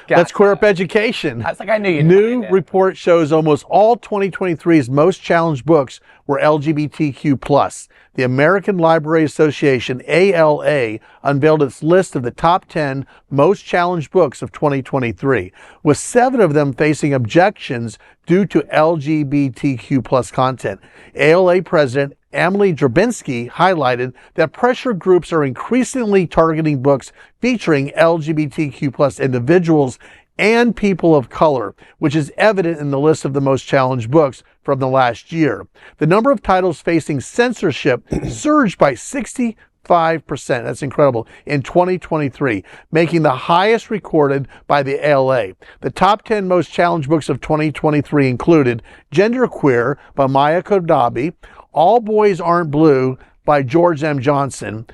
Let's clear up education. I was like, I knew you'd New find it. report shows almost all 2023's most challenged books were LGBTQ+. The American Library Association, ALA, unveiled its list of the top 10 most challenged books of 2023, with 7 of them facing objections due to LGBTQ+ content. ALA President Emily Drabinski highlighted that pressure groups are increasingly targeting books featuring LGBTQ+ individuals and people of color, which is evident in the list of the most challenged books from the last year. The number of titles facing censorship surged by 65%, that's incredible, in 2023, making the highest recorded by the ALA. The top 10 most challenged books of 2023 included Genderqueer by Maia Kobabe, All Boys Aren't Blue by George M. Johnson,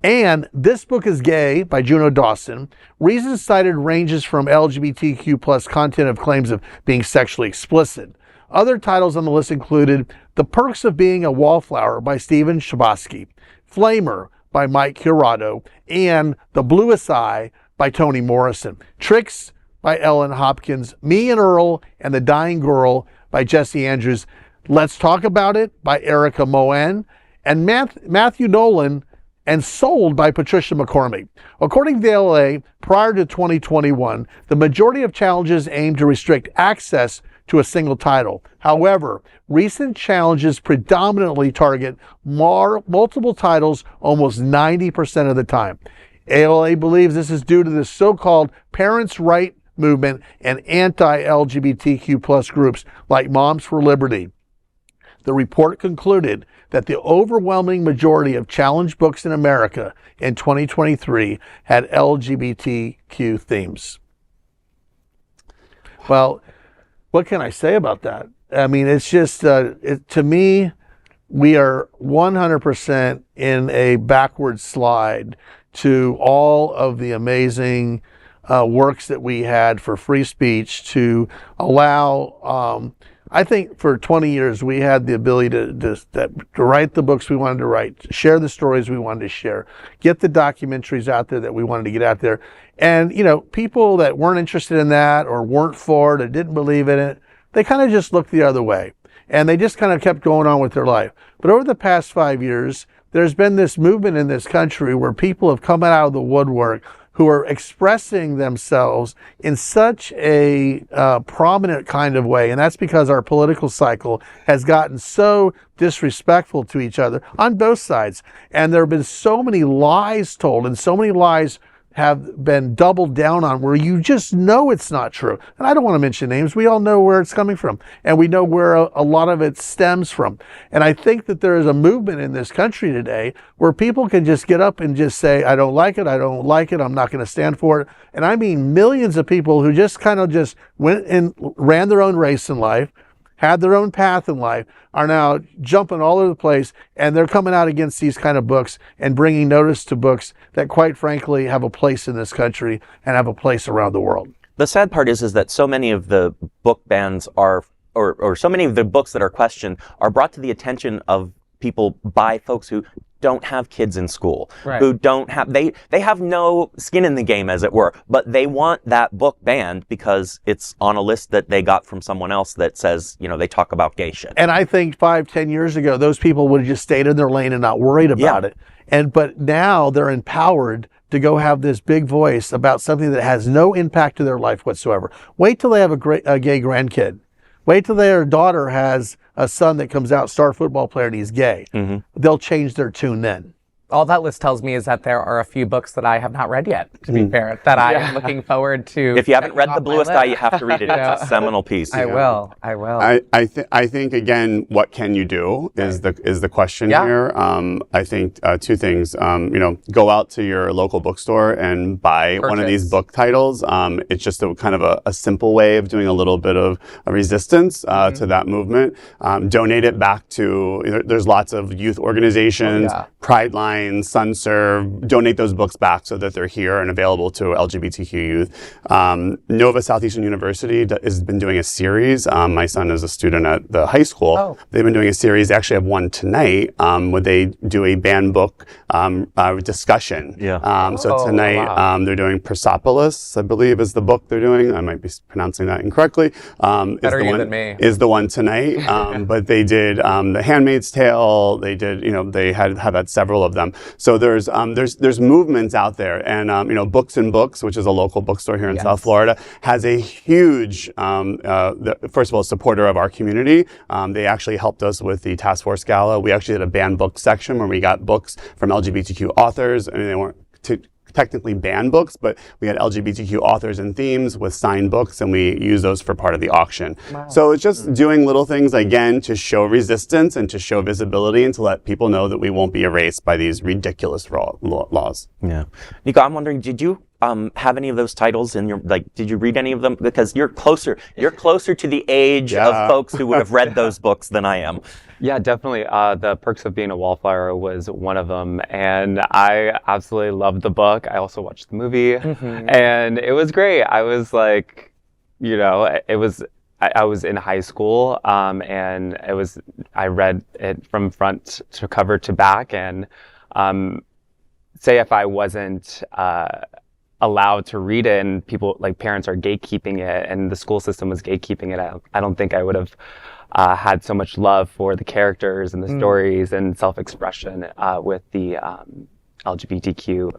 and This Book is Gay by Juno Dawson. Reasons cited ranges from LGBTQ+ content of claims of being sexually explicit. Other titles on the list included The Perks of Being a Wallflower by Stephen Chbosky, Flamer by Mike Curato, and The Bluest Eye by Toni Morrison, Tricks by Ellen Hopkins, Me and Earl and the Dying Girl by Jesse Andrews, Let's Talk About It by Erika Moen, and Matthew Nolan and Sold by Patricia McCormick. According to the LA, prior to 2021, the majority of challenges aimed to restrict access to a single title. However, recent challenges predominantly target multiple titles almost 90% of the time. ALA believes this is due to the so-called parents' right movement and anti-LGBTQ+ groups like Moms for Liberty. The report concluded that the overwhelming majority of challenged books in America in 2023 had LGBTQ themes. Well, what can I say about that? I mean, it's just, to me, we are 100% in a backward slide to all of the amazing works that we had for free speech to allow, I think for 20 years, we had the ability to write the books we wanted to write, to share the stories we wanted to share, get the documentaries out there that we wanted to get out there. And, you know, people that weren't interested in that or weren't for it or didn't believe in it, they kind of just looked the other way. And they just kind of kept going on with their life. But over the past 5 years, there's been this movement in this country where people have come out of the woodwork who are expressing themselves in such a prominent kind of way. And that's because our political cycle has gotten so disrespectful to each other on both sides. And there have been so many lies told and so many lies have been doubled down on where you just know it's not true. And I don't want to mention names. We all know where it's coming from. And we know where a lot of it stems from. And I think that there is a movement in this country today where people can just get up and just say, I don't like it, I'm not going to stand for it. And I mean millions of people who just kind of just went and ran their own race in life, had their own path in life, are now jumping all over the place, and they're coming out against these kind of books and bringing notice to books that, quite frankly, have a place in this country and have a place around the world. The sad part is that so many of the book bans are, or so many of the books that are questioned are brought to the attention of people by folks who don't have kids in school, right, who don't have, they have no skin in the game, as it were, but they want that book banned because it's on a list that they got from someone else that says, you know, they talk about gay shit. And I think 5-10 years ago, those people would have just stayed in their lane and not worried about it. But now they're empowered to go have this big voice about something that has no impact to their life whatsoever. Wait till they have a gay grandkid. Wait till their daughter has a son that comes out, star football player, and he's gay. Mm-hmm. They'll change their tune then. All that list tells me is that there are a few books that I have not read yet, to be fair, that I am looking forward to. If you haven't read The Bluest Eye, you have to read it. It's a seminal piece. I will. I think again, what can you do is the question here. I think two things. Go out to your local bookstore and buy one of these book titles. It's just a kind of a simple way of doing a little bit of a resistance to that movement. Donate it back to. There's lots of youth organizations, Pride Line. Sign, Sunserve, donate those books back so that they're here and available to LGBTQ youth. Nova Southeastern University has been doing a series. My son is a student at the high school. Oh. They've been doing a series. They actually have one tonight where they do a banned book discussion. Yeah. So tonight they're doing Persepolis, I believe is the book they're doing. I might be pronouncing that incorrectly. Better you than me. Is the one tonight. But they did The Handmaid's Tale. They did, they have had several of them. So there's movements out there. And, Books and Books, which is a local bookstore here in South Florida, has a huge, first of all, supporter of our community. They actually helped us with the Task Force Gala. We actually did a banned book section where we got books from LGBTQ authors. I mean, they weren't technically banned books, but we had LGBTQ authors and themes with signed books, and we use those for part of the auction. Wow. So it's just doing little things, again, to show resistance and to show visibility and to let people know that we won't be erased by these ridiculous laws. Yeah. Nico, I'm wondering, did you have any of those titles in your, did you read any of them? Because you're closer to the age of folks who would have read those books than I am. Yeah, definitely. The Perks of Being a Wallflower was one of them, and I absolutely loved the book. I also watched the movie, and it was great. I was like, I was in high school, and I read it from front to cover to back, and say if I wasn't allowed to read it and people, parents are gatekeeping it and the school system was gatekeeping it, I don't think I would have had so much love for the characters and the stories and self-expression with the LGBTQ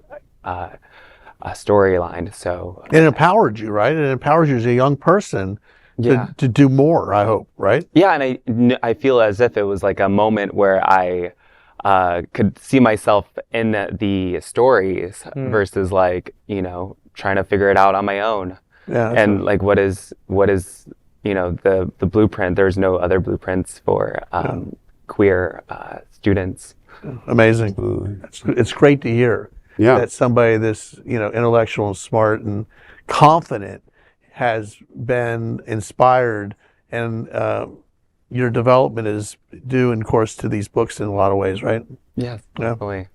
storyline. So it empowered you, right? It empowers you as a young person to do more, I hope, right? Yeah, and I feel as if it was like a moment where I could see myself in the stories versus trying to figure it out on my own. Yeah, and what is the blueprint. There's no other blueprints for queer students. Amazing. It's great to hear that somebody this intellectual and smart and confident has been inspired, and your development is due, of course, to these books in a lot of ways, right? Yes, definitely.